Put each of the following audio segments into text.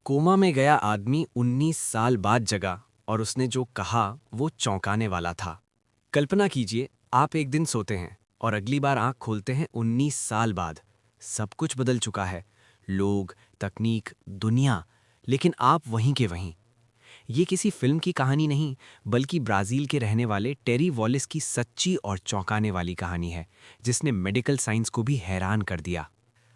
Coma में गया आदमी 19 साल बाद जगा और उसने जो कहा वो चौंकाने वाला था। कल्पना कीजिए, आप एक दिन सोते हैं और अगली बार आंख खोलते हैं 19 साल बाद। सब कुछ बदल चुका है, लोग, तकनीक, दुनिया, लेकिन आप वहीं के वहीं। ये किसी फिल्म की कहानी नहीं, बल्कि ब्राजील के रहने वाले टेरी वॉलिस की सच्ची और चौंकाने वाली कहानी है, जिसने मेडिकल साइंस को भी हैरान कर दिया।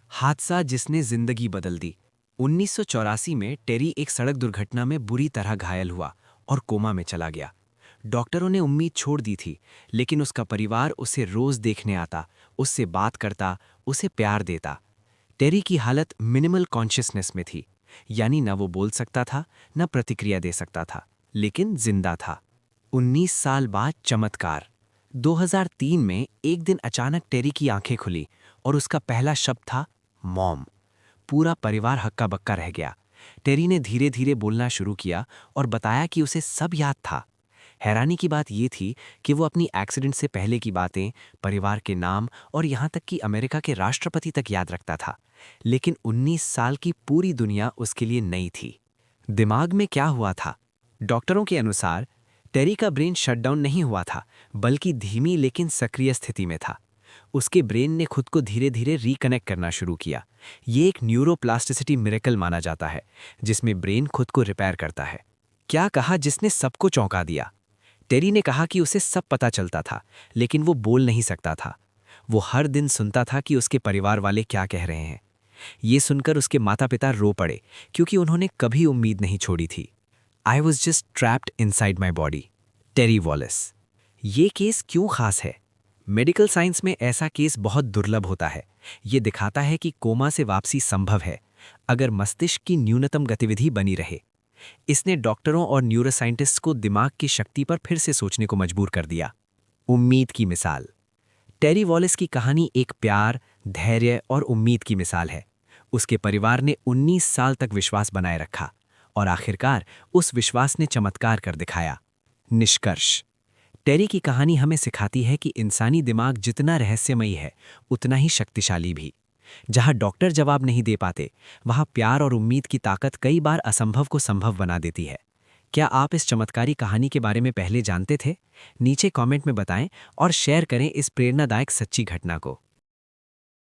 हादसा जिसने जिंदगी बदल दी। 1984 में टेरी एक सड़क दुर्घटना में बुरी तरह घायल हुआ और कोमा में चला गया। डॉक्टरों ने उम्मीद छोड़ दी थी, लेकिन उसका परिवार उसे रोज देखने आता, उससे बात करता, उसे प्यार देता। टेरी की हालत मिनिमल कॉन्शियसनेस में थी, यानी न वो बोल सकता था, न प्रतिक्रिया दे सकता था, लेकिन जिंदा था। 19 साल बाद चमत्कार। 2003 में एक दिन अचानक टेरी की आंखें खुली और उसका पहला शब्द था मॉम। पूरा परिवार हक्का बक्का रह गया। टेरी ने धीरे धीरे बोलना शुरू किया और बताया कि उसे सब याद था। हैरानी की बात यह थी कि वो अपनी एक्सीडेंट से पहले की बातें, परिवार के नाम और यहाँ तक कि अमेरिका के राष्ट्रपति तक याद रखता था। लेकिन 19 साल की पूरी दुनिया उसके लिए नई थी। दिमाग में क्या हुआ था? डॉक्टरों के अनुसार टेरी का ब्रेन शटडाउन नहीं हुआ था, बल्कि धीमी लेकिन सक्रिय स्थिति में था। उसके ब्रेन ने खुद को धीरे धीरे रिकनेक्ट करना शुरू किया। ये एक न्यूरोप्लास्टिसिटी मिरेकल माना जाता है, जिसमें ब्रेन खुद को रिपेयर करता है। क्या कहा जिसने सबको चौंका दिया? टेरी ने कहा कि उसे सब पता चलता था, लेकिन वो बोल नहीं सकता था। वो हर दिन सुनता था कि उसके परिवार वाले क्या कह रहे हैं। ये सुनकर उसके माता पिता रो पड़े, क्योंकि उन्होंने कभी उम्मीद नहीं छोड़ी थी। I was just trapped inside my body. Terry Wallis. ये केस क्यों खास है? मेडिकल साइंस में ऐसा केस बहुत दुर्लभ होता है। ये दिखाता है कि कोमा से वापसी संभव है, अगर मस्तिष्क की न्यूनतम गतिविधि बनी रहे। इसने डॉक्टरों और न्यूरोसाइंटिस्ट्स को दिमाग की शक्ति पर फिर से सोचने को मजबूर कर दिया। उम्मीद की मिसाल। टेरी वॉलिस की कहानी एक प्यार, धैर्य और उम्मीद की मिसाल है। उसके परिवार ने 19 साल तक विश्वास बनाए रखा और आखिरकार उस विश्वास ने चमत्कार कर दिखाया। निष्कर्ष। टेरी की कहानी हमें सिखाती है कि इंसानी दिमाग जितना रहस्यमयी है, उतना ही शक्तिशाली भी। जहां डॉक्टर जवाब नहीं दे पाते, वहां प्यार और उम्मीद की ताकत कई बार असंभव को संभव बना देती है। क्या आप इस चमत्कारी कहानी के बारे में पहले जानते थे? नीचे कमेंट में बताएं और शेयर करें इस प्रेरणादायक सच्ची घटना को।